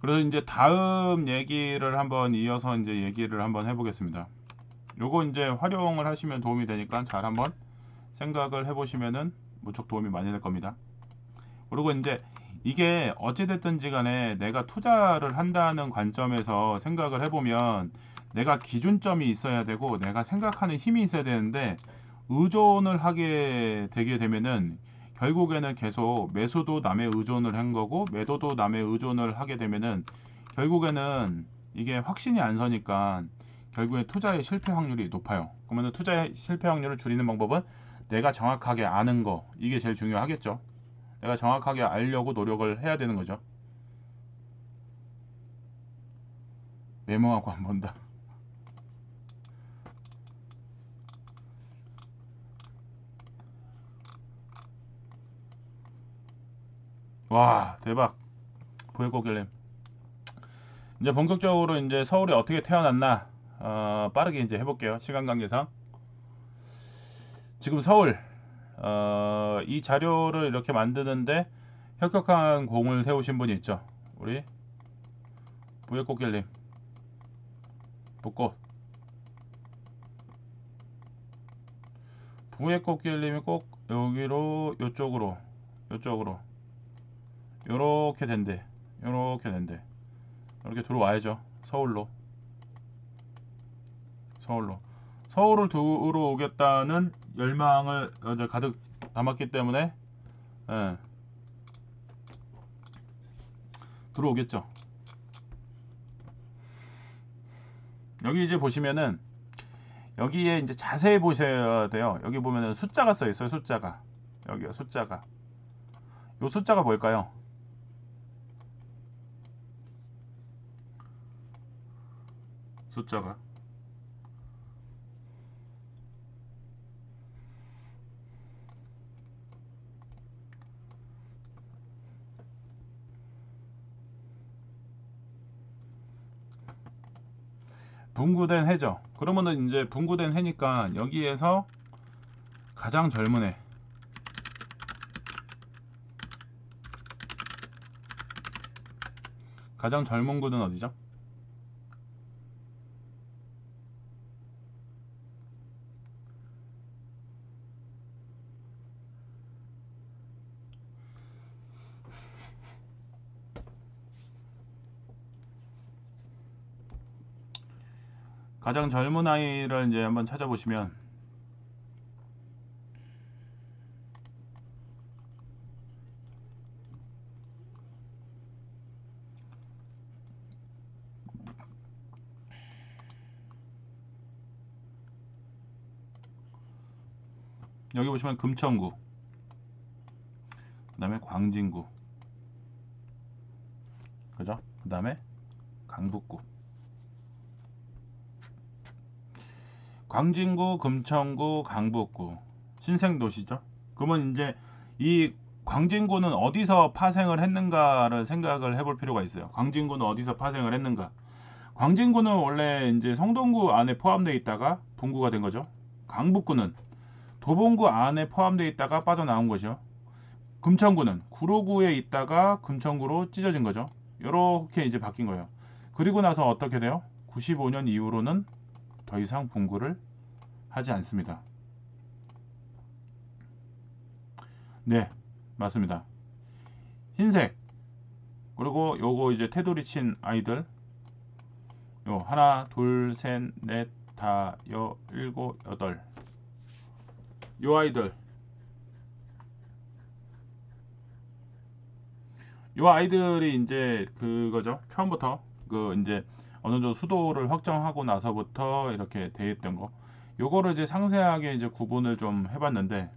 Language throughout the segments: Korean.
그래서 이제 다음 얘기를 한번 이어서 이제 얘기를 한번 해보겠습니다. 요거 이제 활용을 하시면 도움이 되니까 잘 한번 생각을 해보시면은 무척 도움이 많이 될 겁니다. 그리고 이제 이게 어찌됐든지 간에 내가 투자를 한다는 관점에서 생각을 해보면 내가 기준점이 있어야 되고 내가 생각하는 힘이 있어야 되는데 의존을 하게 되게 되면은 결국에는 계속 매수도 남의 의존을 한 거고 매도도 남의 의존을 하게 되면은 결국에는 이게 확신이 안 서니까 결국에 투자의 실패 확률이 높아요. 그러면 투자의 실패 확률을 줄이는 방법은 내가 정확하게 아는 거, 이게 제일 중요하겠죠. 내가 정확하게 알려고 노력을 해야 되는 거죠. 메모하고 안 본다. 와, 대박. 보혜고길님. 이제 본격적으로 이제 서울이 어떻게 태어났나 빠르게 이제 해볼게요. 시간 관계상. 지금 서울 이 자료를 이렇게 만드는데 혁혁한 공을 세우신 분이 있죠. 우리 보혜고길님. 붓고 부의꽃길님이 꼭 여기로 요쪽으로 요렇게 된대. 요렇게 된대. 이렇게 들어와야죠. 서울을 들어오겠다는 열망을 가득 담았기 때문에 예, 들어오겠죠. 여기 이제 보시면은 여기에 이제 자세히 보셔야 돼요. 여기 보면은 숫자가 써 있어요. 숫자가 여기요. 요 숫자가 뭘까요? 숫자가 분구된 해죠. 그러면은 이제 분구된 해니까 여기에서 가장 젊은 해, 가장 젊은 구는 어디죠? 가장 젊은 아이를 이제 한번 찾아보시면 여기 보시면 금천구, 그 다음에 광진구, 그죠? 그 다음에 강북구. 광진구, 금천구, 강북구 신생도시죠. 그러면 이제 이 광진구는 어디서 파생을 했는가를 생각을 해볼 필요가 있어요. 광진구는 어디서 파생을 했는가? 광진구는 원래 이제 성동구 안에 포함되어 있다가 분구가 된 거죠. 강북구는 도봉구 안에 포함되어 있다가 빠져나온 거죠. 금천구는 구로구에 있다가 금천구로 찢어진 거죠. 이렇게 이제 바뀐 거예요. 그리고 나서 어떻게 돼요? 95년 이후로는 더 이상 분구를 하지 않습니다. 네, 맞습니다. 흰색. 그리고 요거 이제 테두리 친 아이들. 요 하나, 둘, 셋, 넷, 다, 일곱, 여덟. 요 아이들. 요 아이들이 이제 그거죠. 처음부터 그 이제 어느 정도 수도를 확정하고 나서부터 이렇게 돼 있던 거. 요거를 이제 상세하게 이제 구분을 좀 해봤는데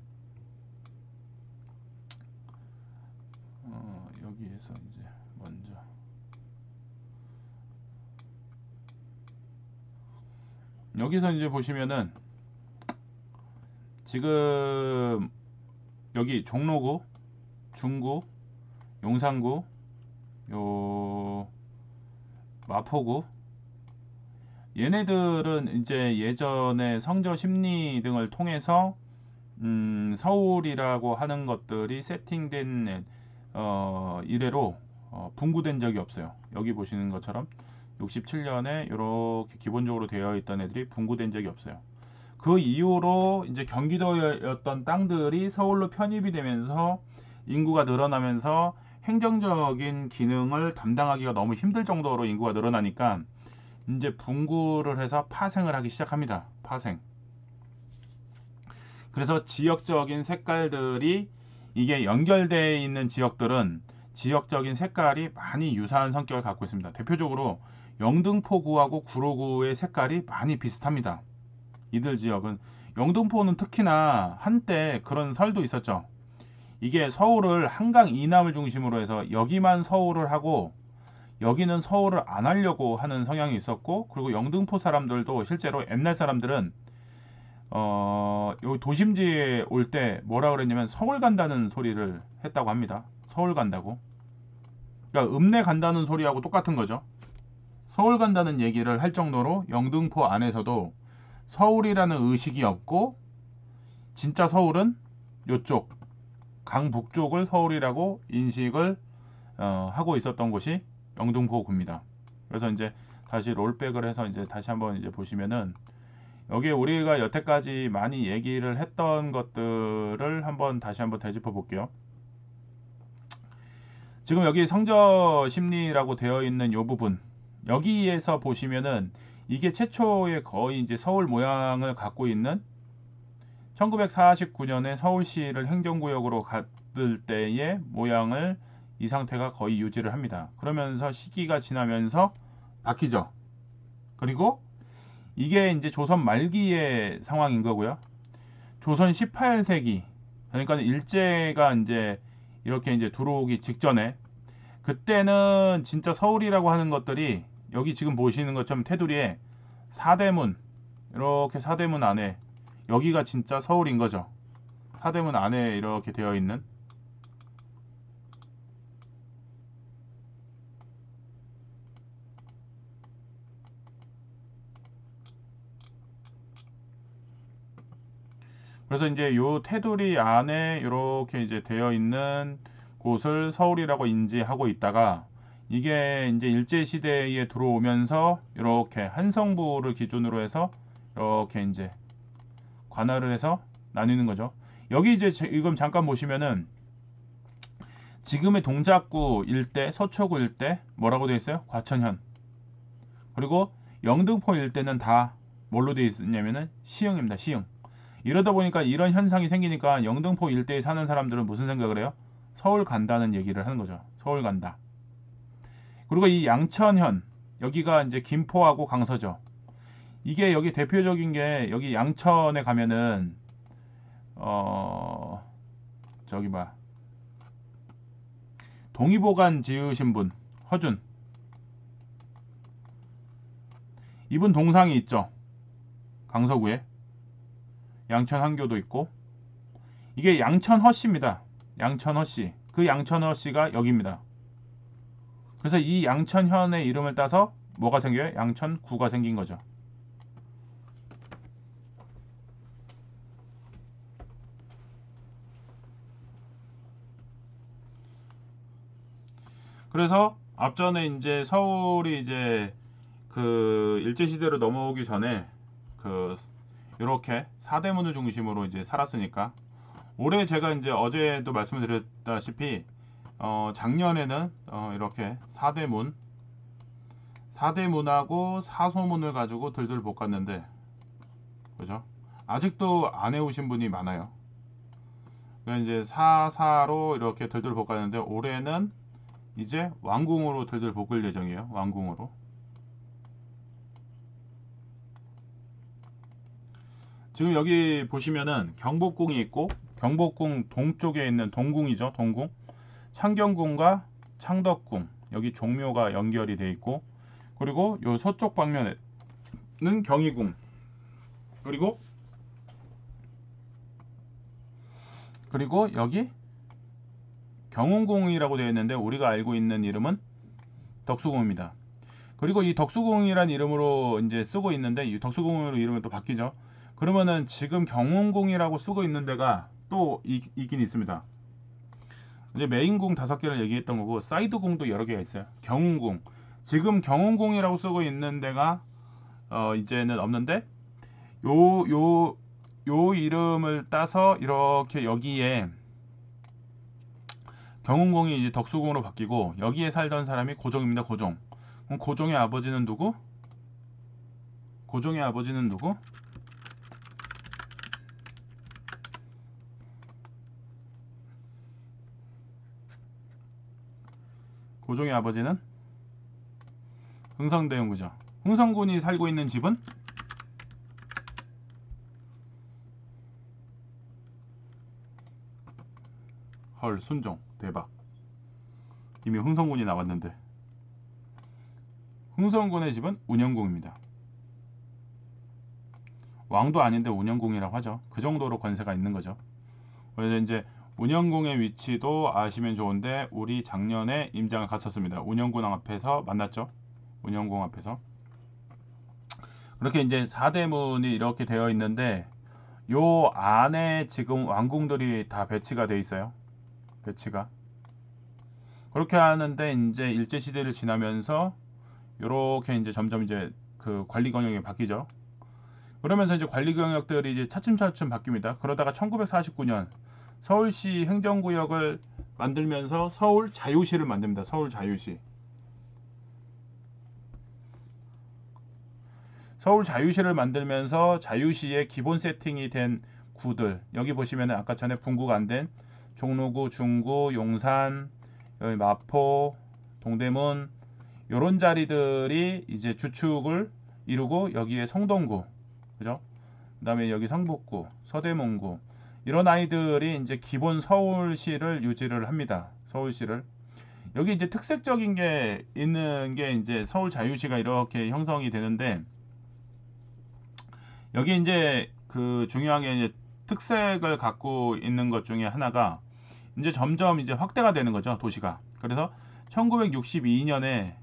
여기에서 이제 먼저 여기서 이제 보시면은 지금 여기 종로구, 중구, 용산구, 요 마포구 얘네들은 이제 예전에 성저 심리 등을 통해서 서울이라고 하는 것들이 세팅된 이래로 분구된 적이 없어요. 여기 보시는 것처럼 67년에 이렇게 기본적으로 되어 있던 애들이 분구된 적이 없어요. 그 이후로 이제 경기도였던 땅들이 서울로 편입이 되면서 인구가 늘어나면서 행정적인 기능을 담당하기가 너무 힘들 정도로 인구가 늘어나니까 이제 분구를 해서 파생을 하기 시작합니다. 파생. 그래서 지역적인 색깔들이 이게 연결되어 있는 지역들은 지역적인 색깔이 많이 유사한 성격을 갖고 있습니다. 대표적으로 영등포구하고 구로구의 색깔이 많이 비슷합니다. 이들 지역은 영등포는 특히나 한때 그런 설도 있었죠. 이게 서울을 한강 이남을 중심으로 해서 여기만 서울을 하고 여기는 서울을 안 하려고 하는 성향이 있었고, 그리고 영등포 사람들도 실제로 옛날 사람들은 여기 도심지에 올 때 뭐라 그랬냐면 서울 간다는 소리를 했다고 합니다. 서울 간다고. 그러니까 읍내 간다는 소리하고 똑같은 거죠. 서울 간다는 얘기를 할 정도로 영등포 안에서도 서울이라는 의식이 없고, 진짜 서울은 요쪽 강북쪽을 서울이라고 인식을 하고 있었던 곳이 영등포구입니다. 그래서 이제 다시 롤백을 해서 이제 다시 한번 이제 보시면은 여기에 우리가 여태까지 많이 얘기를 했던 것들을 다시 한번 되짚어 볼게요. 지금 여기 성저 심리라고 되어 있는 이 부분, 여기에서 보시면은 이게 최초의 거의 이제 서울 모양을 갖고 있는 1949년에 서울시를 행정구역으로 갔을 때의 모양을 이 상태가 거의 유지를 합니다. 그러면서 시기가 지나면서 바뀌죠. 그리고 이게 이제 조선 말기의 상황인 거고요. 조선 18세기, 그러니까 일제가 이제 이렇게 이제 들어오기 직전에, 그때는 진짜 서울이라고 하는 것들이 여기 지금 보시는 것처럼 테두리에 사대문, 이렇게 사대문 안에 여기가 진짜 서울인 거죠. 사대문 안에 이렇게 되어 있는. 그래서 이제 요 테두리 안에 이렇게 이제 되어 있는 곳을 서울이라고 인지하고 있다가, 이게 이제 일제 시대에 들어오면서 이렇게 한성부를 기준으로 해서 이렇게 이제 관할을 해서 나뉘는 거죠. 여기 이제 지금 잠깐 보시면은 지금의 동작구 일대, 서초구 일대 뭐라고 되어 있어요? 과천현. 그리고 영등포 일대는 다 뭘로 되어 있냐면은 시흥입니다. 시흥. 이러다 보니까 이런 현상이 생기니까 영등포 일대에 사는 사람들은 무슨 생각을 해요? 서울 간다는 얘기를 하는 거죠. 서울 간다. 그리고 이 양천현, 여기가 이제 김포하고 강서죠. 이게 여기 대표적인 게, 여기 양천에 가면은 저기 봐, 동의보감 지으신 분 허준, 이분 동상이 있죠. 강서구에 양천 한교도 있고, 이게 양천허씨입니다. 양천허씨. 그 양천허씨가 여기입니다. 그래서 이 양천현의 이름을 따서 뭐가 생겨요? 양천구가 생긴 거죠. 그래서 앞전에 이제 서울이 이제 그 일제시대로 넘어오기 전에 그 이렇게 사대문을 중심으로 이제 살았으니까, 올해 제가 이제 어제도 말씀을 드렸다시피 작년에는 이렇게 사대문하고 사소문을 가지고 들들 볶았는데, 그죠? 아직도 안 해오신 분이 많아요. 그러니까 이제 사사로 이렇게 들들 볶았는데, 올해는 이제 왕궁으로 들들 볶을 예정이에요. 왕궁으로. 지금 여기 보시면은 경복궁이 있고, 경복궁 동쪽에 있는 동궁이죠. 동궁. 창경궁과 창덕궁, 여기 종묘가 연결이 돼 있고, 그리고 요 서쪽 방면에는 경희궁, 그리고 여기 경운궁이라고 되어 있는데 우리가 알고 있는 이름은 덕수궁입니다. 그리고 이 덕수궁이란 이름으로 이제 쓰고 있는데, 이 덕수궁으로 이름이 또 바뀌죠. 그러면은 지금 경운궁이라고 쓰고 있는 데가 또 있긴 있습니다. 이제 메인궁 5개를 얘기했던 거고 사이드궁도 여러 개가 있어요. 경운궁. 지금 경운궁이라고 쓰고 있는 데가 이제는 없는데 요 이름을 따서 이렇게 여기에 경운궁이 이제 덕수궁으로 바뀌고 여기에 살던 사람이 고종입니다. 고종. 그럼 고종의 아버지는 누구? 고종의 아버지는 누구? 고종의 아버지는 흥성대원구죠. 흥성군이 살고 있는 집은 헐 순종 대박. 이미 흥성군이 나왔는데 흥성군의 집은 운영궁입니다. 왕도 아닌데 운영궁이라고 하죠. 그 정도로 권세가 있는 거죠. 그래서 이제 운영궁의 위치도 아시면 좋은데 우리 작년에 임장을 갔었습니다. 운영궁 앞에서 만났죠. 운영궁 앞에서. 그렇게 이제 사대문이 이렇게 되어 있는데 요 안에 지금 왕궁들이 다 배치가 돼 있어요. 배치가. 그렇게 하는데 이제 일제 시대를 지나면서 요렇게 이제 점점 이제 그 관리 경영이 바뀌죠. 그러면서 이제 관리 경역들이 이제 차츰차츰 바뀝니다. 그러다가 1949년 서울시 행정구역을 만들면서 서울 자유시를 만듭니다. 서울 자유시. 서울 자유시를 만들면서 자유시의 기본 세팅이 된 구들 여기 보시면 아까 전에 분구가 안 된 종로구, 중구, 용산, 여기 마포, 동대문 요런 자리들이 이제 주축을 이루고 여기에 성동구 그죠? 그 다음에 여기 성북구, 서대문구 이런 아이들이 이제 기본 서울시를 유지를 합니다. 서울시를. 여기 이제 특색적인 게 있는 게 이제 서울 자유시가 이렇게 형성이 되는데 여기 이제 그 중요한 게 이제 특색을 갖고 있는 것 중에 하나가 이제 점점 이제 확대가 되는 거죠. 도시가. 그래서 1962년에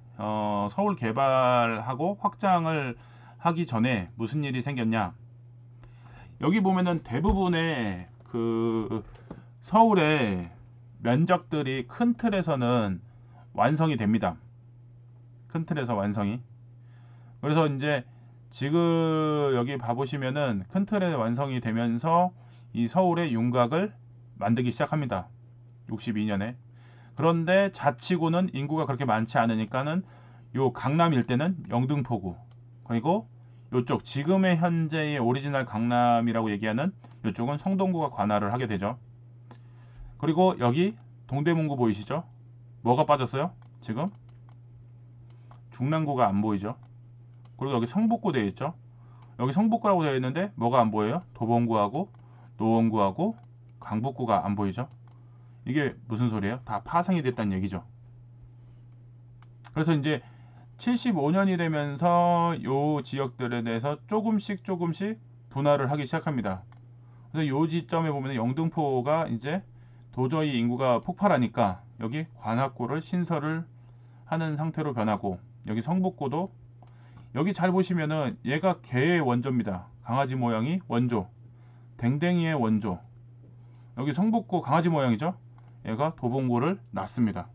서울 개발하고 확장을 하기 전에 무슨 일이 생겼냐? 여기 보면은 대부분의 그 서울의 면적들이 큰 틀에서는 완성이 됩니다. 큰 틀에서 완성이. 그래서 이제 지금 여기 봐보시면은 큰 틀에 완성이 되면서 이 서울의 윤곽을 만들기 시작합니다. 62년에. 그런데 자치구는 인구가 그렇게 많지 않으니까는 요 강남 일대는 영등포구 그리고 요쪽 지금의 현재의 오리지널 강남이라고 얘기하는 요쪽은 성동구가 관할을 하게 되죠. 그리고 여기 동대문구 보이시죠? 뭐가 빠졌어요? 지금 중랑구가 안 보이죠? 그리고 여기 성북구 되어 있죠? 여기 성북구라고 되어 있는데 뭐가 안 보여요? 도봉구하고 노원구하고 강북구가 안 보이죠? 이게 무슨 소리예요? 다 파생이 됐다는 얘기죠. 그래서 이제 75년이 되면서 요 지역들에 대해서 조금씩 분할을 하기 시작합니다. 그래서 요 지점에 보면 영등포가 이제 도저히 인구가 폭발하니까 여기 관악구를 신설을 하는 상태로 변하고 여기 성북구도 여기 잘 보시면은 얘가 개의 원조입니다. 강아지 모양이 원조. 댕댕이의 원조. 여기 성북구 강아지 모양이죠. 얘가 도봉구를 낳습니다.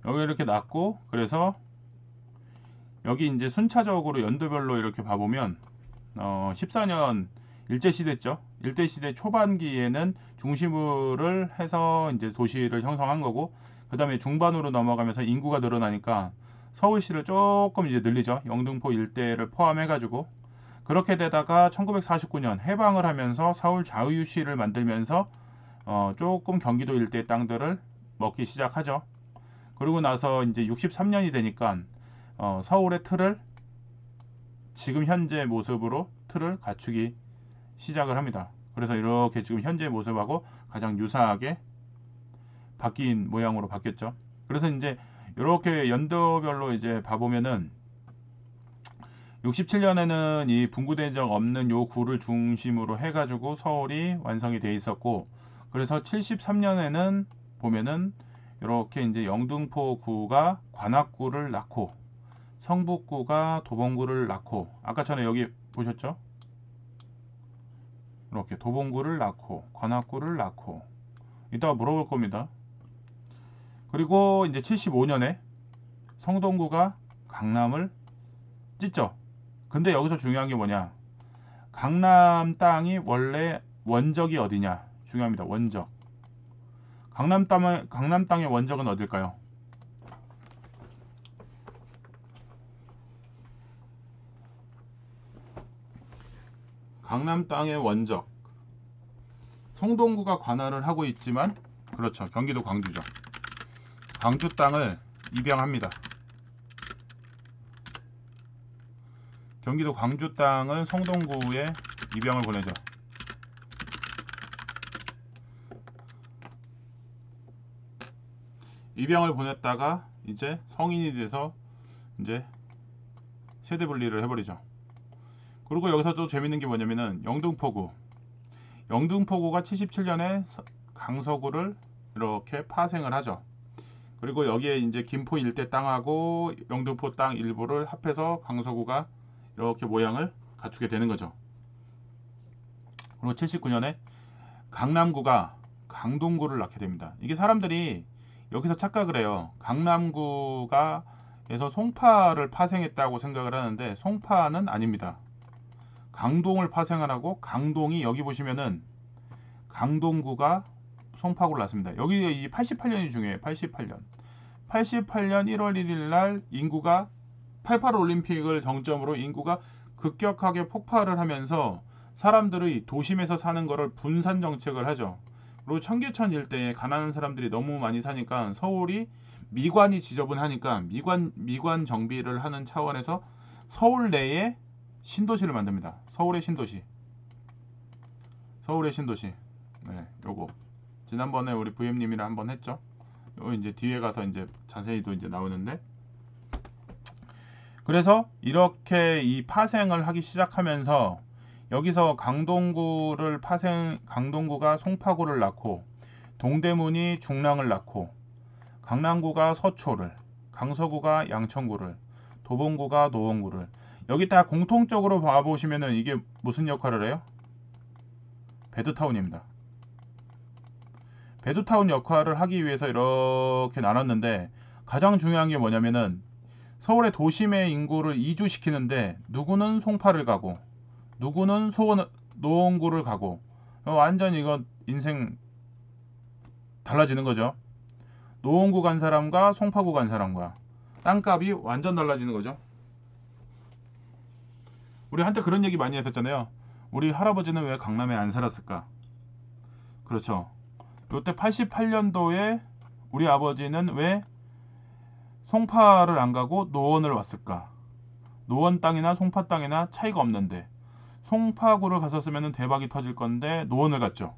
여기 이렇게 낳고 그래서 여기 이제 순차적으로 연도별로 이렇게 봐보면 14년 일제시대죠. 일제시대 초반기에는 중심부를 해서 이제 도시를 형성한 거고 그 다음에 중반으로 넘어가면서 인구가 늘어나니까 서울시를 조금 이제 늘리죠. 영등포 일대를 포함해 가지고 그렇게 되다가 1949년 해방을 하면서 서울 자유시를 만들면서 조금 경기도 일대 땅들을 먹기 시작하죠. 그리고 나서 이제 63년이 되니까 서울의 틀을 지금 현재 모습으로 틀을 갖추기 시작을 합니다. 그래서 이렇게 지금 현재 모습하고 가장 유사하게 바뀐 모양으로 바뀌었죠. 그래서 이제 이렇게 연도별로 이제 봐보면은 67년에는 이 분구된 적 없는 요 구를 중심으로 해가지고 서울이 완성이 돼 있었고 그래서 73년에는 보면은 이렇게 이제 영등포구가 관악구를 낳고 성북구가 도봉구를 낳고 아까 전에 여기 보셨죠? 이렇게 도봉구를 낳고 관악구를 낳고 이따가 물어볼 겁니다. 그리고 이제 75년에 성동구가 강남을 찢죠. 근데 여기서 중요한 게 뭐냐? 강남 땅이 원래 원적이 어디냐? 중요합니다. 원적. 강남 땅의 원적은 어딜까요? 강남 땅의 원적. 성동구가 관할을 하고 있지만 그렇죠. 경기도 광주죠. 광주 땅을 입양합니다. 경기도 광주 땅을 성동구에 입양을 보내죠. 입양을 보냈다가 이제 성인이 돼서 이제 세대 분리를 해버리죠. 그리고 여기서 또 재밌는 게 뭐냐면은 영등포구가 77년에 강서구를 이렇게 파생을 하죠. 그리고 여기에 이제 김포 일대 땅하고 영등포 땅 일부를 합해서 강서구가 이렇게 모양을 갖추게 되는 거죠. 그리고 79년에 강남구가 강동구를 낳게 됩니다. 이게 사람들이 여기서 착각을 해요. 강남구가 에서 송파를 파생했다고 생각을 하는데 송파는 아닙니다. 강동을 파생을 하고 강동이 여기 보시면은 강동구가 송파구를 낳습니다. 여기 이 88년이 중요해요. 88년 1월 1일 날 인구가 88 올림픽을 정점으로 인구가 급격하게 폭발을 하면서 사람들의 도심에서 사는 거를 분산 정책을 하죠. 그리고 청계천 일대에 가난한 사람들이 너무 많이 사니까 서울이 미관이 지저분하니까 미관 정비를 하는 차원에서 서울 내에 신도시를 만듭니다. 서울의 신도시. 네, 요거 지난번에 우리 VM님이랑 한번 했죠. 요 이제 뒤에 가서 이제 자세히도 이제 나오는데, 그래서 이렇게 이 파생을 하기 시작하면서 여기서 강동구가 송파구를 낳고 동대문이 중랑을 낳고 강남구가 서초를, 강서구가 양천구를, 도봉구가 노원구를, 여기 다 공통적으로 봐보시면은 이게 무슨 역할을 해요? 배드타운입니다. 배드타운 역할을 하기 위해서 이렇게 나눴는데 가장 중요한 게 뭐냐면은 서울의 도심의 인구를 이주시키는데 누구는 송파를 가고 누구는 노원구를 가고 완전 이건 인생 달라지는 거죠. 노원구 간 사람과 송파구 간 사람과 땅값이 완전 달라지는 거죠. 우리 한때 그런 얘기 많이 했었잖아요. 우리 할아버지는 왜 강남에 안 살았을까? 그렇죠. 요때 88년도에 우리 아버지는 왜 송파를 안 가고 노원을 왔을까? 노원 땅이나 송파 땅이나 차이가 없는데 송파구를 갔었으면 대박이 터질 건데 노원을 갔죠.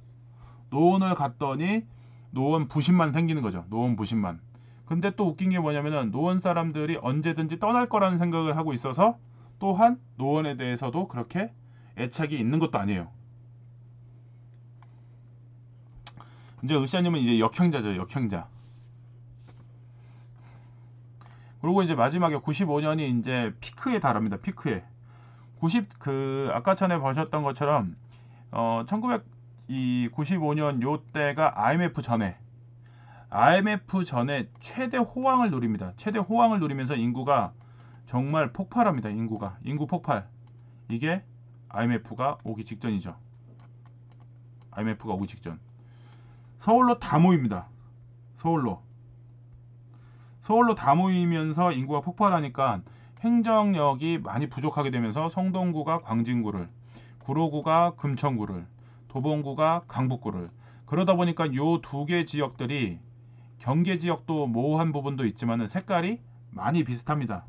노원을 갔더니 노원 부심만 생기는 거죠. 노원 부심만. 근데 또 웃긴 게 뭐냐면은 노원 사람들이 언제든지 떠날 거라는 생각을 하고 있어서 또한 노원에 대해서도 그렇게 애착이 있는 것도 아니에요. 이제 으쌰님은 이제 역행자죠. 역행자. 그리고 이제 마지막에 95년이 이제 피크에 달합니다. 피크에. 아까 전에 보셨던 것처럼 1995년 요때가 IMF 전에 최대 호황을 누립니다. 최대 호황을 누리면서 인구가 정말 폭발합니다. 인구 폭발. 이게 IMF가 오기 직전이죠. IMF가 오기 직전. 서울로 다 모입니다. 서울로 다 모이면서 인구가 폭발하니까 행정력이 많이 부족하게 되면서 성동구가 광진구를, 구로구가 금천구를, 도봉구가 강북구를, 그러다 보니까 요 두 개 지역들이 경계 지역도 모호한 부분도 있지만 색깔이 많이 비슷합니다.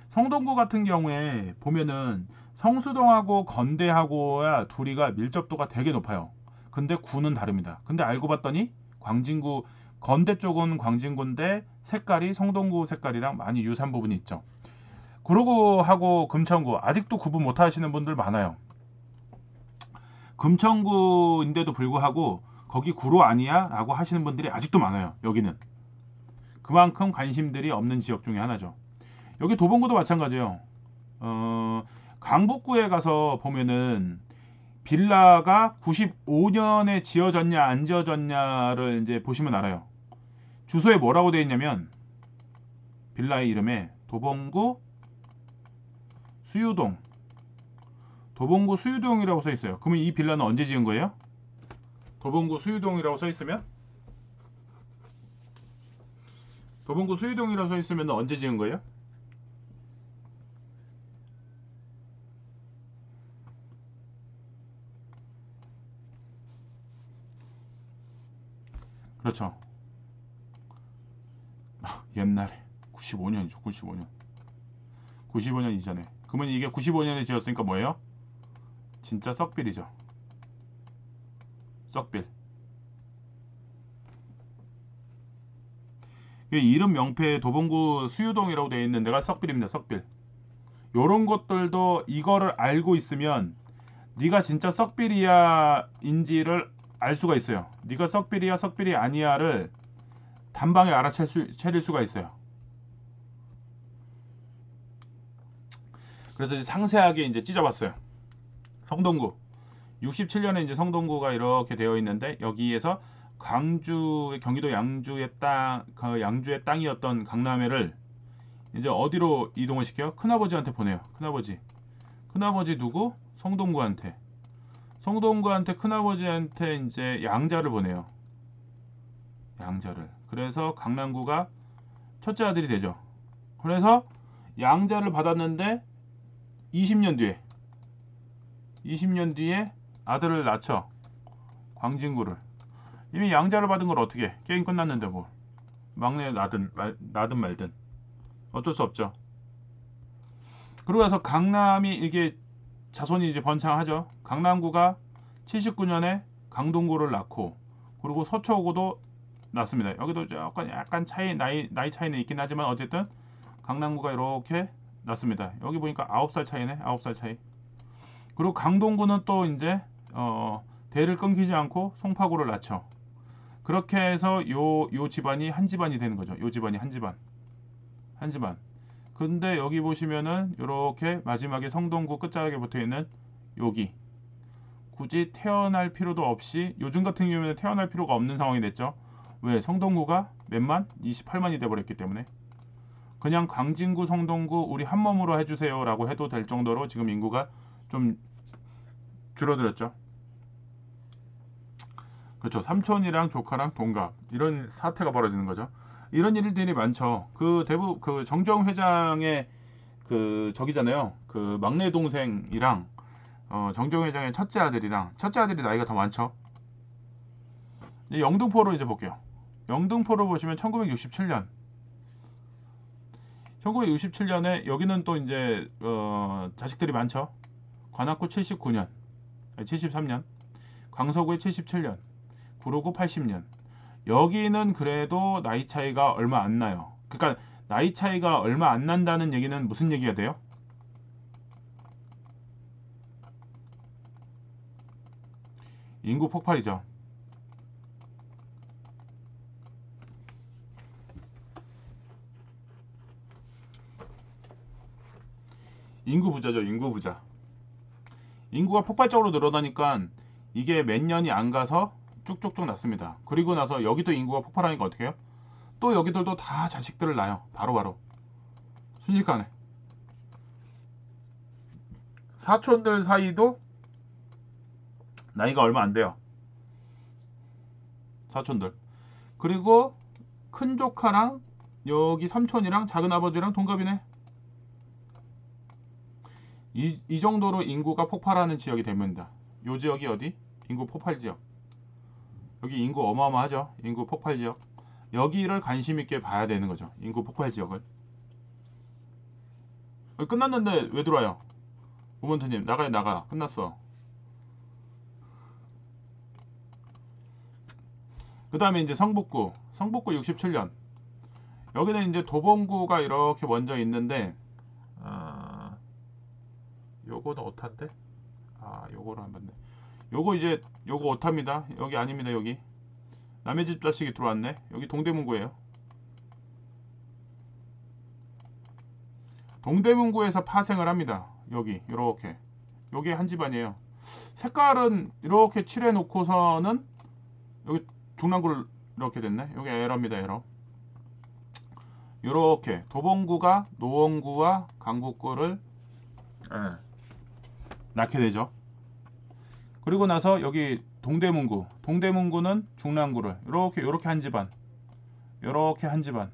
성동구 같은 경우에 보면은 성수동하고 건대하고야 둘이가 밀접도가 되게 높아요. 근데 구는 다릅니다. 근데 알고 봤더니 광진구, 건대 쪽은 광진구인데 색깔이 성동구 색깔이랑 많이 유사한 부분이 있죠. 구로구하고 금천구 아직도 구분 못 하시는 분들 많아요. 금천구인데도 불구하고 거기 구로 아니야? 라고 하시는 분들이 아직도 많아요. 여기는. 그만큼 관심들이 없는 지역 중에 하나죠. 여기 도봉구도 마찬가지예요. 강북구에 가서 보면은 빌라가 95년에 지어졌냐 안 지어졌냐를 이제 보시면 알아요. 주소에 뭐라고 되어 있냐면 빌라의 이름에 도봉구 수유동, 도봉구 수유동이라고 써 있어요. 그러면 이 빌라는 언제 지은 거예요? 도봉구 수유동이라고 써 있으면 도봉구 수유동이라고 써 있으면 언제 지은 거예요? 그렇죠. 옛날에 95년이죠. 95년. 95년 이전에. 그러면 이게 95년에 지었으니까 뭐예요? 진짜 썩빌이죠. 썩빌. 이름 명패에 도봉구 수유동이라고 되어 있는 데가 썩빌입니다. 썩빌. 요런 것들도 이거를 알고 있으면 네가 진짜 썩빌이야 인지를 알 수가 있어요. 네가 썩빌이야 썩빌이 아니야를 단방에 알아차릴 수가 있어요. 그래서 이제 상세하게 이제 찢어봤어요. 성동구 67년에 이제 성동구가 이렇게 되어 있는데 여기에서 경기도 양주의 그 양주의 땅이었던 강남회를 이제 어디로 이동을 시켜요? 큰아버지한테 보내요. 큰아버지 누구? 성동구한테 큰아버지한테 이제 양자를 보내요. 양자를. 그래서 강남구가 첫째 아들이 되죠. 그래서 양자를 받았는데 20년 뒤에 아들을 낳죠. 광진구를. 이미 양자를 받은 걸 어떻게 해? 게임 끝났는데 뭐 막내 나든 말든 어쩔 수 없죠. 그러고 나서 강남이 이게 자손이 이제 번창하죠. 강남구가 79년에 강동구를 낳고 그리고 서초구도 낳습니다. 여기도 약간 나이 차이는 있긴 하지만 어쨌든 강남구가 이렇게 낳습니다. 여기 보니까 9살 차이네. 9살 차이. 그리고 강동구는 또 이제 대를 끊기지 않고 송파구를 낳죠. 그렇게 해서 요 집안이 한 집안이 되는 거죠. 요 집안이 한 집안. 근데 여기 보시면은 이렇게 마지막에 성동구 끝자락에 붙어있는 여기 굳이 태어날 필요도 없이 요즘 같은 경우에는 태어날 필요가 없는 상황이 됐죠. 왜? 성동구가 몇만? 28만이 돼버렸기 때문에 그냥 광진구 성동구 우리 한 몸으로 해주세요 라고 해도 될 정도로 지금 인구가 좀 줄어들었죠. 그렇죠. 삼촌이랑 조카랑 동갑 이런 사태가 벌어지는 거죠. 이런 일들이 많죠. 그 정정 회장의 그 저기잖아요. 그 막내 동생이랑 정정 회장의 첫째 아들이 나이가 더 많죠. 영등포로 이제 볼게요. 영등포를 보시면 1967년에 여기는 또 이제 자식들이 많죠. 관악구 79년, 73년, 광서구에 77년, 구로구 80년. 여기는 그래도 나이 차이가 얼마 안 나요. 그러니까 나이 차이가 얼마 안 난다는 얘기는 무슨 얘기가 돼요? 인구 폭발이죠. 인구 부자죠. 인구 부자. 인구가 폭발적으로 늘어나니까 이게 몇 년이 안 가서 쭉쭉쭉 났습니다. 그리고 나서 여기도 인구가 폭발하니까 어떻게 해요? 또 여기들도 다 자식들을 낳아요. 바로바로. 순식간에. 사촌들 사이도 나이가 얼마 안 돼요. 사촌들. 그리고 큰 조카랑 여기 삼촌이랑 작은 아버지랑 동갑이네. 이 정도로 인구가 폭발하는 지역이 됩니다. 요 지역이 어디? 인구 폭발 지역. 여기 인구 어마어마하죠. 인구 폭발 지역. 여기를 관심 있게 봐야 되는 거죠. 인구 폭발 지역을. 끝났는데 왜 들어와요? 모먼트님 나가. 끝났어. 그 다음에 이제 성북구 67년. 여기는 이제 도봉구가 이렇게 먼저 있는데 요거는 오타인데? 요거로 한번 네. 요거 오타입니다. 여기 아닙니다. 여기 남의 집 자식이 들어왔네. 여기 동대문구예요. 동대문구에서 파생을 합니다. 여기 이렇게 여기 한 집안이에요. 색깔은 이렇게 칠해 놓고서는 여기 중랑구를 이렇게 됐네. 여기 에러입니다. 에러. 이렇게 도봉구가 노원구와 강북구를 낳게 되죠. 그리고 나서 여기 동대문구는 중랑구를 이렇게 한 집안, 이렇게 한 집안,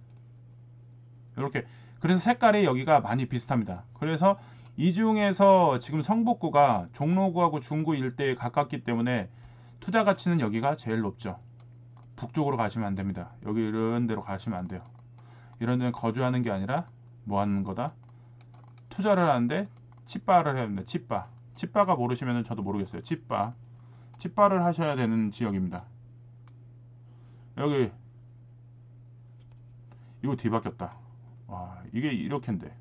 이렇게. 그래서 색깔이 여기가 많이 비슷합니다. 그래서 이 중에서 지금 성북구가 종로구하고 중구 일대에 가깝기 때문에 투자 가치는 여기가 제일 높죠. 북쪽으로 가시면 안 됩니다. 여기 이런 데로 가시면 안 돼요. 이런 데는 거주하는 게 아니라 뭐 하는 거다? 투자를 하는데 칩바를 해야 됩니다. 칩바가 모르시면 저도 모르겠어요. 칩바를 하셔야 되는 지역입니다. 여기 이거 뒤바뀌었다. 와, 이게 이렇게인데.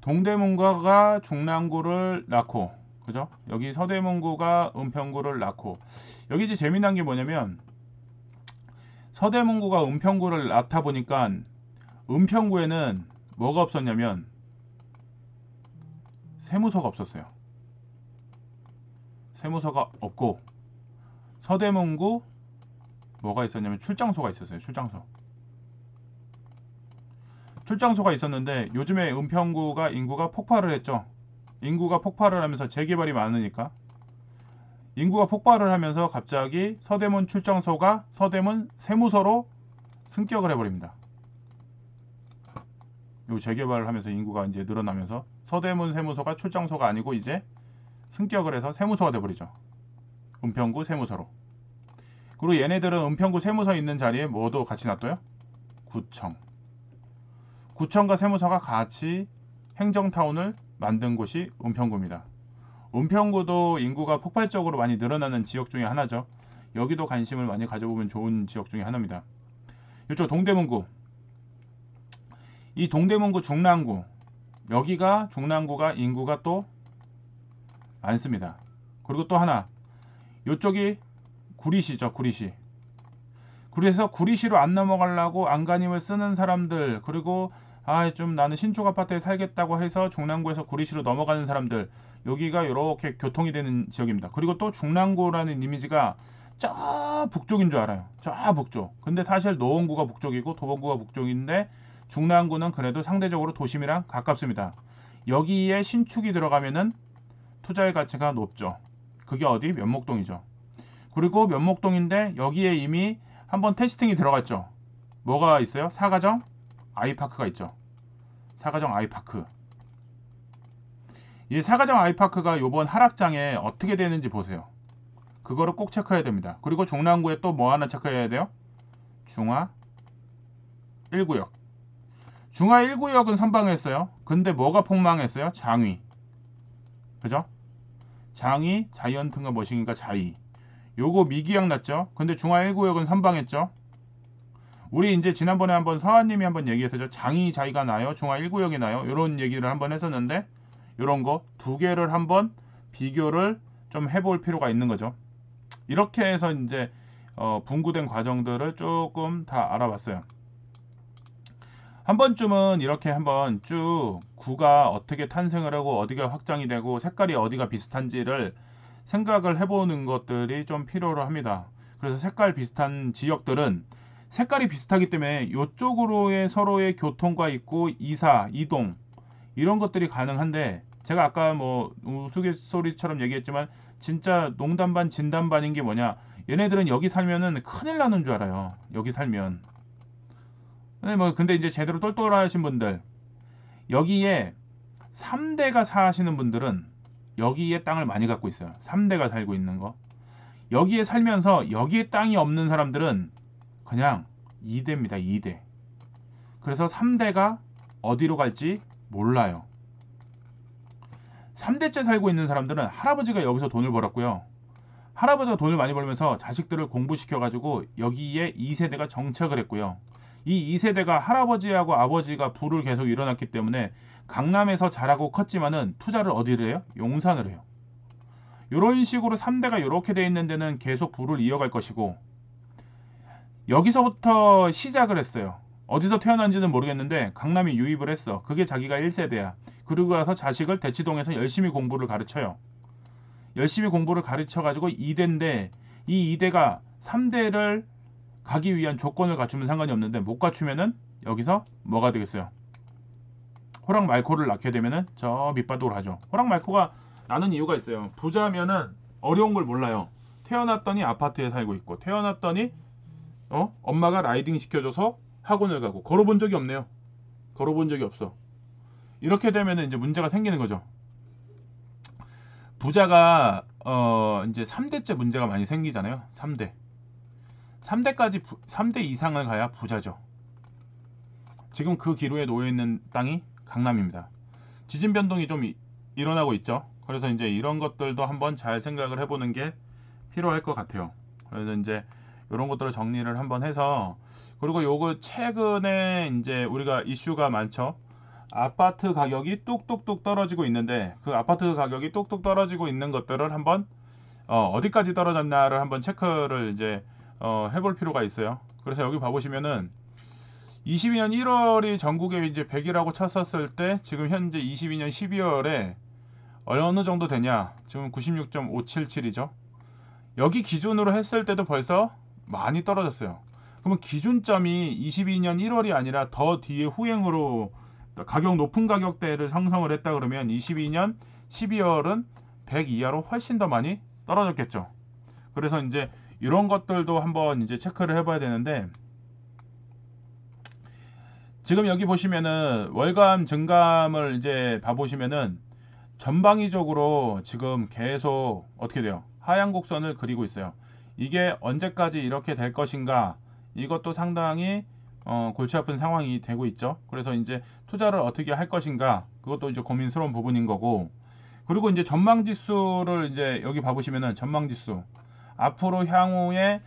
동대문구가 중랑구를 낳고, 그죠? 여기 서대문구가 은평구를 낳고. 여기 이제 재미난 게 뭐냐면 서대문구가 은평구를 낳다 보니까 은평구에는 뭐가 없었냐면 세무서가 없었어요. 세무서가 없고 서대문구 뭐가 있었냐면 출장소가 있었어요. 출장소가 있었는데 요즘에 은평구가 인구가 폭발을 했죠. 인구가 폭발을 하면서 재개발이 많으니까 인구가 폭발을 하면서 갑자기 서대문 출장소가 서대문 세무서로 승격을 해버립니다. 요 재개발을 하면서 인구가 이제 늘어나면서 서대문 세무서가 출장소가 아니고 이제 승격을 해서 세무서가 돼버리죠. 은평구 세무서로. 그리고 얘네들은 은평구 세무서 있는 자리에 뭐도 같이 놔둬요? 구청과 세무서가 같이 행정타운을 만든 곳이 은평구입니다. 은평구도 인구가 폭발적으로 많이 늘어나는 지역 중에 하나죠. 여기도 관심을 많이 가져보면 좋은 지역 중에 하나입니다. 이쪽 동대문구, 이 동대문구 중랑구, 여기가 중랑구가 인구가 또 많습니다. 그리고 또 하나, 이쪽이 구리시죠. 구리에서 구리시로 안 넘어가려고 안간힘을 쓰는 사람들, 그리고 좀 나는 신축 아파트에 살겠다고 해서 중랑구에서 구리시로 넘어가는 사람들, 여기가 이렇게 교통이 되는 지역입니다. 그리고 또 중랑구라는 이미지가 저 북쪽인 줄 알아요. 저 북쪽. 근데 사실 노원구가 북쪽이고 도봉구가 북쪽인데 중랑구는 그래도 상대적으로 도심이랑 가깝습니다. 여기에 신축이 들어가면은 투자의 가치가 높죠. 그게 어디? 면목동이죠. 그리고 면목동인데 여기에 이미 한번 테스팅이 들어갔죠. 뭐가 있어요? 사가정 아이파크가 있죠. 사가정 아이파크. 이 사가정 아이파크가 요번 하락장에 어떻게 되는지 보세요. 그거를 꼭 체크해야 됩니다. 그리고 중랑구에 또 뭐 하나 체크해야 돼요? 중화 1구역. 중화 1구역은 선방했어요. 근데 뭐가 폭망했어요? 장위. 그죠? 장위, 자이언트인가 뭐시인가 자이. 요거 미기약 났죠. 근데 중화 1구역은 선방했죠. 우리 이제 지난번에 한번 서한님이 한번 얘기했었죠. 장이 자이가 나요, 중화 1구역이 나요, 이런 얘기를 한번 했었는데 이런 거 두 개를 한번 비교를 좀 해볼 필요가 있는 거죠. 이렇게 해서 이제 분구된 과정들을 조금 다 알아봤어요. 한 번쯤은 이렇게 한번 쭉 구가 어떻게 탄생을 하고 어디가 확장이 되고 색깔이 어디가 비슷한지를 생각을 해보는 것들이 좀 필요로 합니다. 그래서 색깔 비슷한 지역들은 색깔이 비슷하기 때문에 이쪽으로의 서로의 교통과 있고 이동 이런 것들이 가능한데, 제가 아까 뭐 우스갯소리처럼 얘기했지만 진짜 농담 반 진담 반인 게 뭐냐, 얘네들은 여기 살면은 큰일 나는 줄 알아요. 여기 살면. 근데 이제 제대로 똘똘하신 분들, 여기에 3대가 사시는 분들은 여기에 땅을 많이 갖고 있어요. 3대가 살고 있는 거. 여기에 살면서 여기에 땅이 없는 사람들은 그냥 2대입니다. 2대. 그래서 3대가 어디로 갈지 몰라요. 3대째 살고 있는 사람들은 할아버지가 여기서 돈을 벌었고요. 할아버지가 돈을 많이 벌면서 자식들을 공부시켜가지고 여기에 2세대가 정착을 했고요. 이 2세대가 할아버지하고 아버지가 부를 계속 일어났기 때문에 강남에서 자라고 컸지만은 투자를 어디를 해요? 용산을 해요. 이런 식으로 3대가 이렇게 돼 있는 데는 계속 부를 이어갈 것이고, 여기서부터 시작을 했어요. 어디서 태어난지는 모르겠는데 강남이 유입을 했어. 그게 자기가 1세대야. 그리고 가서 자식을 대치동에서 열심히 공부를 가르쳐요. 열심히 공부를 가르쳐가지고 2대인데 이 2대가 3대를 가기 위한 조건을 갖추면 상관이 없는데 못 갖추면은 여기서 뭐가 되겠어요? 호랑 말코를 낳게 되면은 저 밑바닥으로 하죠. 호랑 말코가 나는 이유가 있어요. 부자면은 어려운 걸 몰라요. 태어났더니 아파트에 살고 있고 태어났더니 엄마가 라이딩 시켜줘서 학원을 가고 걸어본 적이 없네요. 걸어본 적이 없어. 이렇게 되면은 이제 문제가 생기는 거죠. 부자가 이제 3대째 문제가 많이 생기잖아요. 3대 이상을 가야 부자죠. 지금 그 기로에 놓여 있는 땅이 강남입니다. 지진 변동이 좀 일어나고 있죠. 그래서 이제 이런 것들도 한번 잘 생각을 해보는 게 필요할 것 같아요. 그래서 이제 이런 것들을 정리를 한번 해서 그리고 요거 최근에 이제 우리가 이슈가 많죠. 아파트 가격이 뚝뚝뚝 떨어지고 있는데 그 아파트 가격이 뚝뚝 떨어지고 있는 것들을 한번 어디까지 떨어졌나를 한번 체크를 이제 해볼 필요가 있어요. 그래서 여기 봐보시면은 22년 1월이 전국에 이제 100이라고 쳤었을 때 지금 현재 22년 12월에 어느 정도 되냐? 지금 96.577이죠. 여기 기준으로 했을 때도 벌써 많이 떨어졌어요. 그러면 기준점이 22년 1월이 아니라 더 뒤에 후행으로 가격 높은 가격대를 형성을 했다 그러면 22년 12월은 100 이하로 훨씬 더 많이 떨어졌겠죠. 그래서 이제 이런 것들도 한번 이제 체크를 해봐야 되는데 지금 여기 보시면은 월감 증감을 이제 봐보시면은 전방위적으로 지금 계속 어떻게 돼요? 하향 곡선을 그리고 있어요. 이게 언제까지 이렇게 될 것인가? 이것도 상당히 골치 아픈 상황이 되고 있죠. 그래서 이제 투자를 어떻게 할 것인가? 그것도 이제 고민스러운 부분인 거고. 그리고 이제 전망 지수를 이제 여기 봐보시면은 전망 지수 앞으로 향후에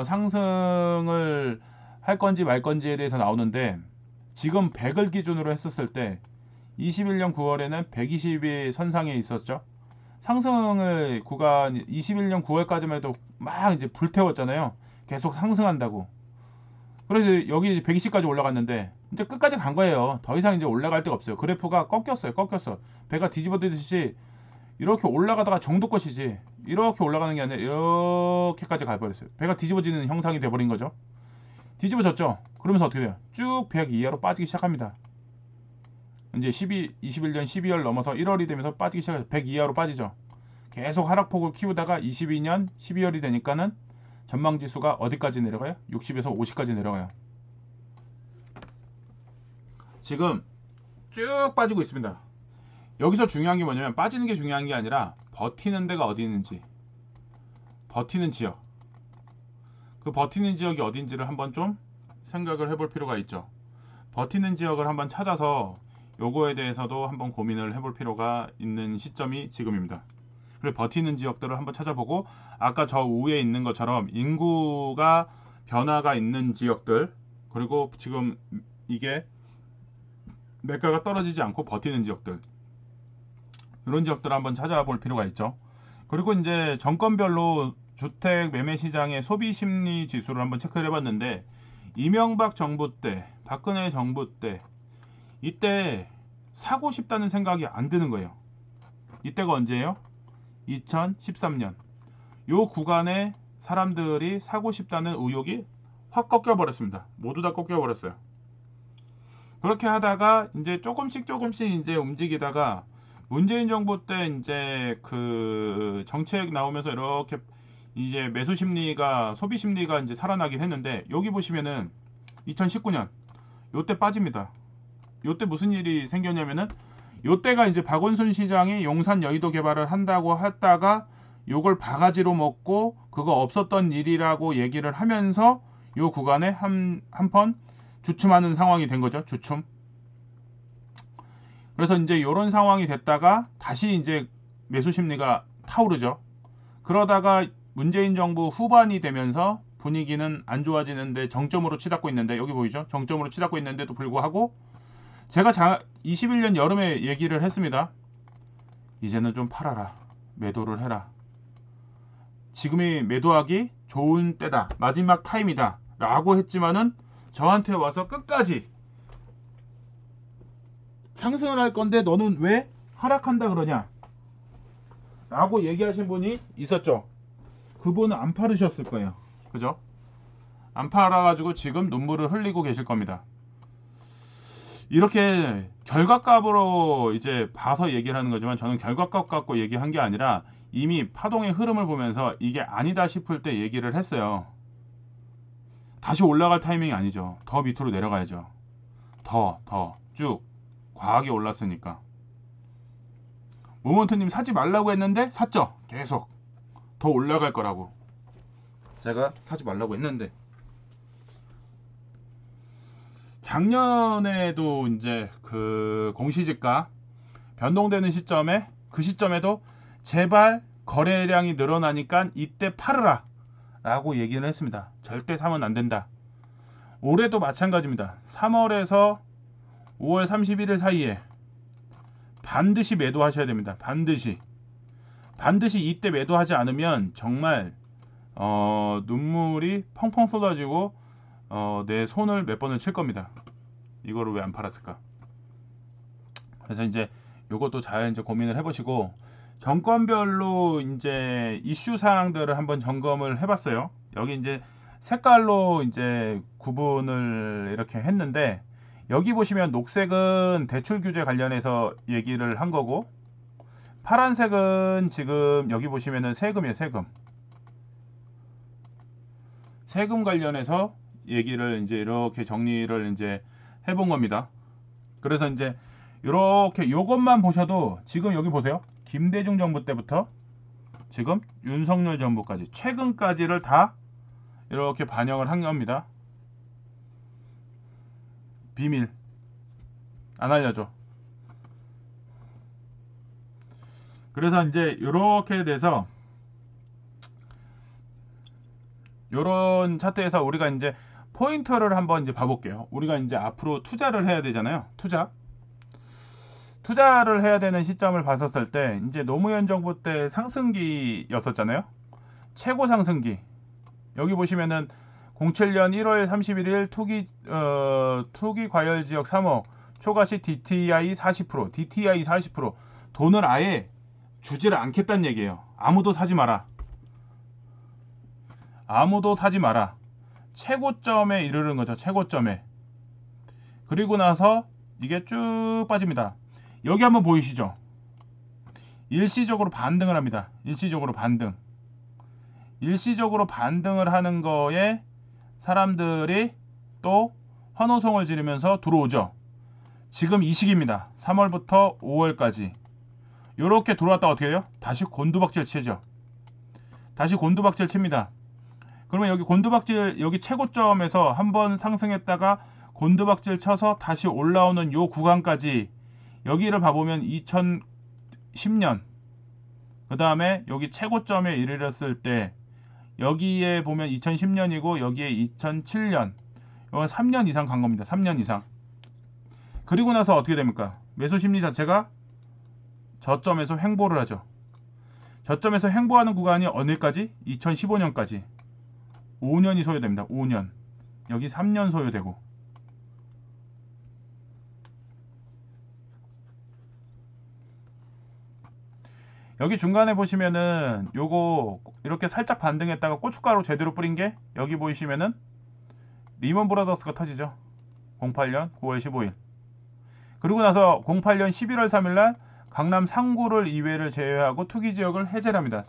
상승을 할 건지 말 건지에 대해서 나오는데 지금 100을 기준으로 했었을 때 21년 9월에는 120이 선상에 있었죠. 상승을 구간 21년 9월까지만 해도 막 이제 불태웠잖아요. 계속 상승한다고. 그래서 여기 120까지 올라갔는데 이제 끝까지 간 거예요. 더 이상 이제 올라갈 데가 없어요. 그래프가 꺾였어요. 꺾였어. 배가 뒤집어지듯이 이렇게 올라가다가 정도 것이지 이렇게 올라가는 게 아니라 이렇게까지 가버렸어요. 배가 뒤집어지는 형상이 돼버린 거죠. 뒤집어졌죠. 그러면서 어떻게 돼요? 쭉 100 이하로 빠지기 시작합니다. 이제 21년 12월 넘어서 1월이 되면서 빠지기 시작해서 100 이하로 빠지죠. 계속 하락폭을 키우다가 22년 12월이 되니까는 전망지수가 어디까지 내려가요? 60에서 50까지 내려가요. 지금 쭉 빠지고 있습니다. 여기서 중요한 게 뭐냐면 빠지는 게 중요한 게 아니라 버티는 데가 어디 있는지, 버티는 지역, 그 버티는 지역이 어딘지를 한번 좀 생각을 해볼 필요가 있죠. 버티는 지역을 한번 찾아서 요거에 대해서도 한번 고민을 해볼 필요가 있는 시점이 지금입니다. 그리고 버티는 지역들을 한번 찾아보고 아까 저 위에 있는 것처럼 인구가 변화가 있는 지역들 그리고 지금 이게 매가가 떨어지지 않고 버티는 지역들 이런 지역들을 한번 찾아볼 필요가 있죠. 그리고 이제 정권별로 주택 매매 시장의 소비 심리 지수를 한번 체크를 해봤는데 이명박 정부 때, 박근혜 정부 때 이때 사고 싶다는 생각이 안 드는 거예요. 이때가 언제예요? 2013년. 요 구간에 사람들이 사고 싶다는 의욕이 확 꺾여 버렸습니다. 모두 다 꺾여 버렸어요. 그렇게 하다가 이제 조금씩 이제 움직이다가 문재인 정부 때 이제 그 정책 나오면서 이렇게 이제 매수 심리가 소비 심리가 이제 살아나긴 했는데 여기 보시면은 2019년 요때 빠집니다. 요때 무슨 일이 생겼냐면은 요때가 이제 박원순 시장이 용산 여의도 개발을 한다고 했다가 요걸 바가지로 먹고 그거 없었던 일이라고 얘기를 하면서 요 구간에 한번 주춤하는 상황이 된 거죠. 주춤. 그래서 이제 요런 상황이 됐다가 다시 이제 매수 심리가 타오르죠. 그러다가 문재인 정부 후반이 되면서 분위기는 안 좋아지는데 정점으로 치닫고 있는데 여기 보이죠? 정점으로 치닫고 있는데도 불구하고 제가 21년 여름에 얘기를 했습니다. 이제는 좀 팔아라. 매도를 해라. 지금이 매도하기 좋은 때다. 마지막 타임이다. 라고 했지만은 저한테 와서 끝까지 상승을 할 건데 너는 왜 하락한다 그러냐 라고 얘기하신 분이 있었죠. 그분은 안 팔으셨을 거예요. 그죠? 안 팔아가지고 지금 눈물을 흘리고 계실 겁니다. 이렇게 결과값으로 이제 봐서 얘기를 하는 거지만 저는 결과값 갖고 얘기한 게 아니라 이미 파동의 흐름을 보면서 이게 아니다 싶을 때 얘기를 했어요. 다시 올라갈 타이밍이 아니죠. 더 밑으로 내려가야죠. 더 쭉 과하게 올랐으니까. 모먼트님 사지 말라고 했는데 샀죠. 계속 더 올라갈 거라고 제가 사지 말라고 했는데, 작년에도 이제 그 공시지가 변동되는 시점에 그 시점에도 제발 거래량이 늘어나니까 이때 팔으라 라고 얘기를 했습니다. 절대 사면 안 된다. 올해도 마찬가지입니다. 3월에서 5월 31일 사이에 반드시 매도하셔야 됩니다. 반드시 이때 매도하지 않으면 정말 눈물이 펑펑 쏟아지고 내 손을 몇 번을 칠 겁니다. 이거를 왜 안 팔았을까? 그래서 이제 요것도 잘 이제 고민을 해보시고, 정권별로 이제 이슈 사항들을 한번 점검을 해봤어요. 여기 이제 색깔로 이제 구분을 이렇게 했는데, 여기 보시면 녹색은 대출 규제 관련해서 얘기를 한 거고, 파란색은 지금 여기 보시면은 세금이에요. 세금 관련해서 얘기를 이제 이렇게 정리를 이제 해본 겁니다. 그래서 이제 이렇게 요것만 보셔도 지금 여기 보세요. 김대중 정부 때부터 지금 윤석열 정부까지 최근까지를 다 이렇게 반영을 한 겁니다. 비밀 안 알려줘. 그래서 이제 이렇게 돼서 요런 차트에서 우리가 이제 포인트를 한번 이제 봐볼게요. 우리가 이제 앞으로 투자를 해야 되잖아요. 투자를 해야 되는 시점을 봤었을 때 이제 노무현 정부 때 상승기였었잖아요. 최고 상승기. 여기 보시면은 07년 1월 31일 투기 과열 지역 3호 초과시 DTI 40%, 돈을 아예 주지를 않겠다는 얘기예요. 아무도 사지 마라. 최고점에 이르는 거죠. 최고점에. 그리고 나서 이게 쭉 빠집니다. 여기 한번 보이시죠? 일시적으로 반등을 합니다. 일시적으로 반등을 하는 거에 사람들이 또 환호성을 지르면서 들어오죠. 지금 이 시기입니다. 3월부터 5월까지 이렇게 들어왔다 어떻게 해요? 다시 곤두박질 치죠. 다시 곤두박질 칩니다. 그러면 여기 곤두박질, 여기 최고점에서 한번 상승했다가 곤두박질 쳐서 다시 올라오는 요 구간까지, 여기를 봐보면 2010년, 그 다음에 여기 최고점에 이르렀을 때 여기에 보면 2010년이고 여기에 2007년, 이건 3년 이상 간 겁니다. 3년 이상. 그리고 나서 어떻게 됩니까? 매수 심리 자체가 저점에서 횡보를 하죠. 저점에서 횡보하는 구간이 어느까지? 2015년까지 5년이 소요됩니다. 5년. 여기 3년 소요되고, 여기 중간에 보시면은 요거 이렇게 살짝 반등했다가 고춧가루 제대로 뿌린 게 여기 보이시면은 리먼 브라더스가 터지죠. 08년 9월 15일. 그리고 나서 08년 11월 3일날 강남 상구를 이외를 제외하고 투기 지역을 해제를 합니다.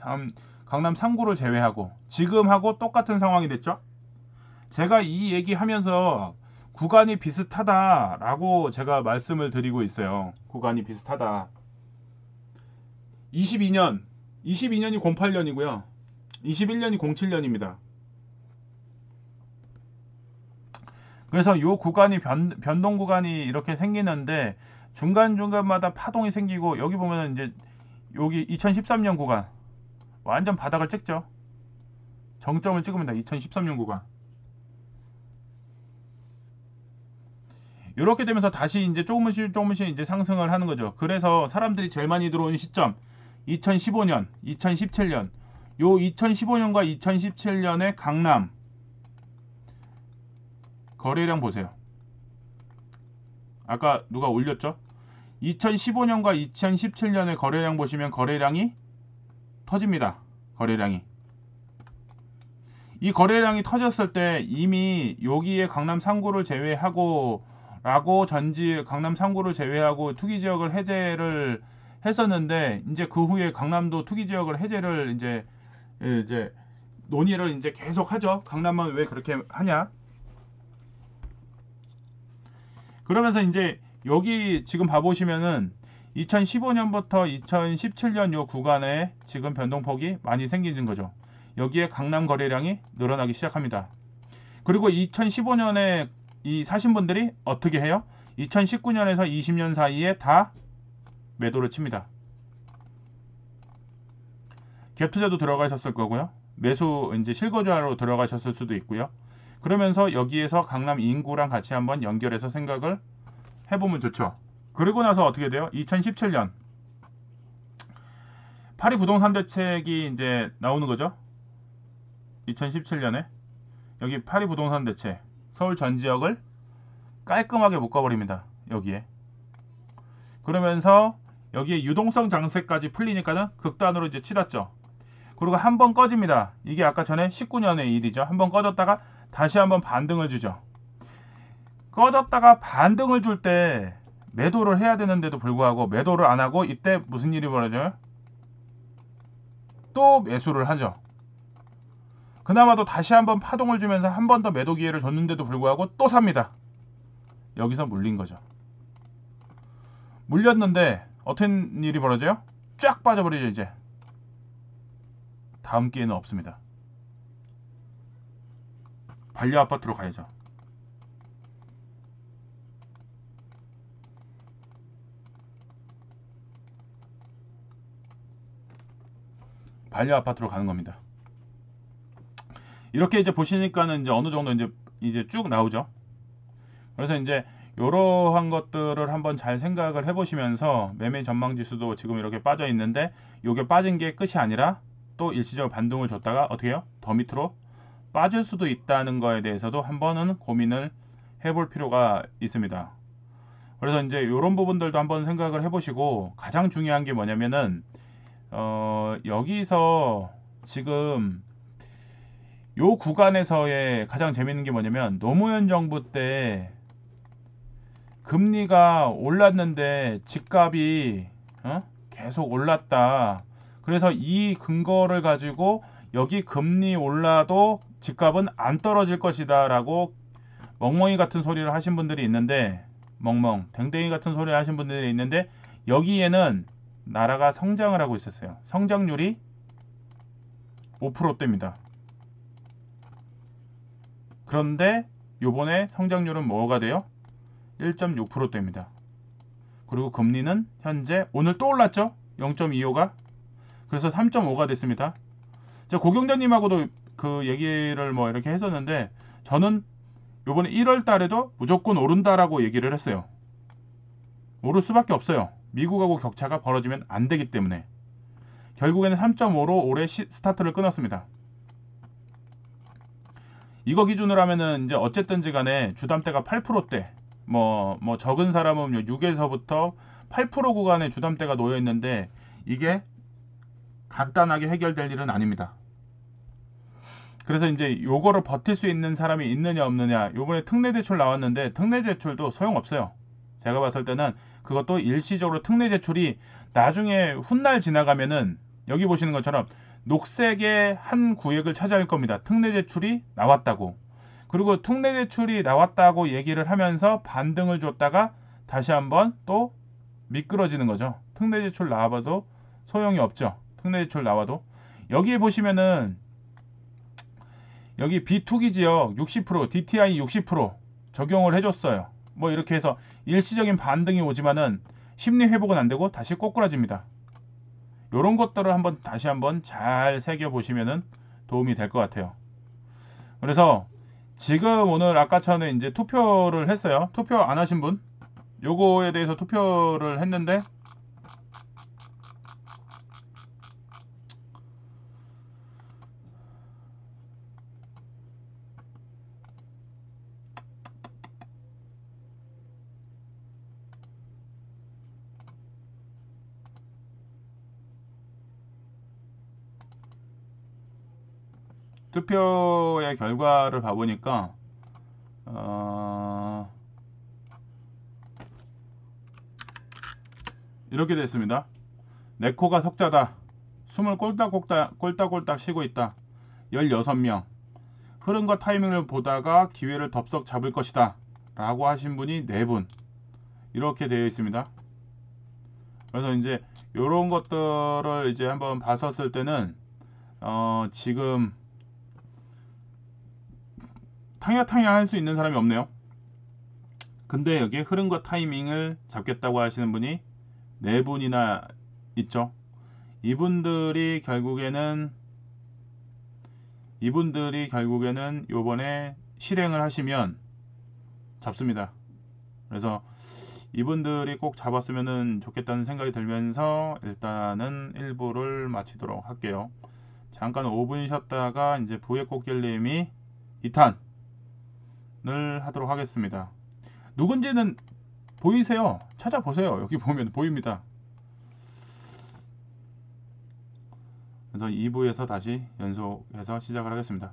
강남 상구를 제외하고 지금하고 똑같은 상황이 됐죠. 제가 이 얘기하면서 구간이 비슷하다라고 제가 말씀을 드리고 있어요. 구간이 비슷하다. 22년이 08년이고요. 21년이 07년입니다. 그래서 이 구간이 변동 구간이 이렇게 생기는데 중간중간마다 파동이 생기고, 여기 보면 이제 여기 2013년 구간 완전 바닥을 찍죠. 정점을 찍습니다. 2013년 구간. 이렇게 되면서 다시 이제 조금씩 이제 상승을 하는 거죠. 그래서 사람들이 제일 많이 들어오는 시점 2015년, 2017년, 요 2015년과 2017년의 강남, 거래량 보세요. 아까 누가 올렸죠? 2015년과 2017년의 거래량 보시면 거래량이 터집니다. 거래량이. 이 거래량이 터졌을 때 이미 여기에 강남 3구를 제외하고 강남 3구를 제외하고 투기 지역을 해제를 했었는데, 이제 그 후에 강남도 투기 지역을 해제를 이제 논의를 이제 계속 하죠. 강남만 왜 그렇게 하냐? 그러면서 이제 여기 지금 봐보시면은 2015년부터 2017년 요 구간에 지금 변동폭이 많이 생기는 거죠. 여기에 강남 거래량이 늘어나기 시작합니다. 그리고 2015년에 이 사신 분들이 어떻게 해요? 2019년에서 20년 사이에 다 매도를 칩니다. 갭 투자도 들어가셨을 거고요. 매수 이제 실거주하러 들어가셨을 수도 있고요. 그러면서 여기에서 강남 인구랑 같이 한번 연결해서 생각을 해보면 좋죠. 그리고 나서 어떻게 돼요? 2017년 파리 부동산 대책이 이제 나오는 거죠. 2017년에 여기 파리 부동산 대책 서울 전 지역을 깔끔하게 묶어버립니다. 여기에. 그러면서 여기에 유동성 장세까지 풀리니까는 극단으로 이제 치닫죠. 그리고 한번 꺼집니다. 이게 아까 전에 19년의 일이죠. 한번 꺼졌다가 다시 한번 반등을 주죠. 꺼졌다가 반등을 줄 때 매도를 해야 되는데도 불구하고 매도를 안 하고 이때 무슨 일이 벌어져요? 또 매수를 하죠. 그나마도 다시 한번 파동을 주면서 한 번 더 매도 기회를 줬는데도 불구하고 또 삽니다. 여기서 물린 거죠. 물렸는데 어떤 일이 벌어져요? 쫙 빠져버리죠. 이제 다음 기회는 없습니다. 반려 아파트로 가야죠. 반려 아파트로 가는 겁니다. 이렇게 이제 보시니까는 이제 어느 정도 이제 쭉 나오죠. 그래서 이제 이러한 것들을 한번 잘 생각을 해보시면서 매매 전망 지수도 지금 이렇게 빠져 있는데, 이게 빠진 게 끝이 아니라 또 일시적으로 반등을 줬다가 어떻게 해요? 더 밑으로 빠질 수도 있다는 거에 대해서도 한번은 고민을 해볼 필요가 있습니다. 그래서 이제 이런 부분들도 한번 생각을 해보시고, 가장 중요한 게 뭐냐면은 여기서 지금 요 구간에서의 가장 재밌는 게 뭐냐면, 노무현 정부 때 금리가 올랐는데 집값이 계속 올랐다. 그래서 이 근거를 가지고 여기 금리 올라도 집값은 안 떨어질 것이다 라고 멍멍이 같은 소리를 하신 분들이 있는데, 댕댕이 같은 소리를 하신 분들이 있는데, 여기에는 나라가 성장을 하고 있었어요. 성장률이 5%대입니다. 그런데 요번에 성장률은 뭐가 돼요? 1.6%대입니다. 그리고 금리는 현재 오늘 또 올랐죠? 0.25가. 그래서 3.5가 됐습니다. 제가 고경자님하고도 그 얘기를 뭐 이렇게 했었는데, 저는 요번에 1월 달에도 무조건 오른다라고 얘기를 했어요. 오를 수밖에 없어요. 미국하고 격차가 벌어지면 안 되기 때문에. 결국에는 3.5로 올해 스타트를 끊었습니다. 이거 기준으로 하면은 이제 어쨌든지 간에 주담대가 8%대, 뭐 적은 사람은 6에서부터 8% 구간의 주담대가 놓여 있는데, 이게 간단하게 해결될 일은 아닙니다. 그래서 이제 요거를 버틸 수 있는 사람이 있느냐 없느냐. 요번에 특례 대출 나왔는데 특례 대출도 소용없어요. 제가 봤을 때는 그것도 일시적으로 특례 대출이 나중에 훗날 지나가면은 여기 보시는 것처럼 녹색의 한 구역을 차지할 겁니다. 특례 대출이 나왔다고. 그리고 특례 대출이 나왔다고 얘기를 하면서 반등을 줬다가 다시 한번 또 미끄러지는 거죠. 특례 대출 나와봐도 소용이 없죠. 특례 대출 나와도. 여기에 보시면은 여기 비투기 지역 60%, DTI 60% 적용을 해줬어요. 뭐 이렇게 해서 일시적인 반등이 오지만은 심리 회복은 안 되고 다시 꼬꾸라집니다. 이런 것들을 다시 한번 잘 새겨보시면은 도움이 될 것 같아요. 그래서 지금 오늘 아까 전에 이제 투표를 했어요. 투표 안 하신 분, 요거에 대해서 투표를 했는데, 투표의 결과를 봐보니까 이렇게 됐습니다. 내 코가 석자다. 숨을 꼴딱꼴딱 쉬고 있다. 16명. 흐름과 타이밍을 보다가 기회를 덥석 잡을 것이다 라고 하신 분이 4분. 이렇게 되어 있습니다. 그래서 이제 요런 것들을 이제 한번 봤었을 때는 지금 탕야탕야 할 수 있는 사람이 없네요. 근데 여기 흐름과 타이밍을 잡겠다고 하시는 분이 4분이나 있죠. 이분들이 결국에는 요번에 실행을 하시면 잡습니다. 그래서 이분들이 꼭 잡았으면 좋겠다는 생각이 들면서 일단은 1부를 마치도록 할게요. 잠깐 5분 쉬었다가 이제 부의꽃길님이 2탄을 하도록 하겠습니다. 누군지는 보이세요? 찾아보세요. 여기 보면 보입니다. 그래서 2부에서 다시 연속해서 시작을 하겠습니다.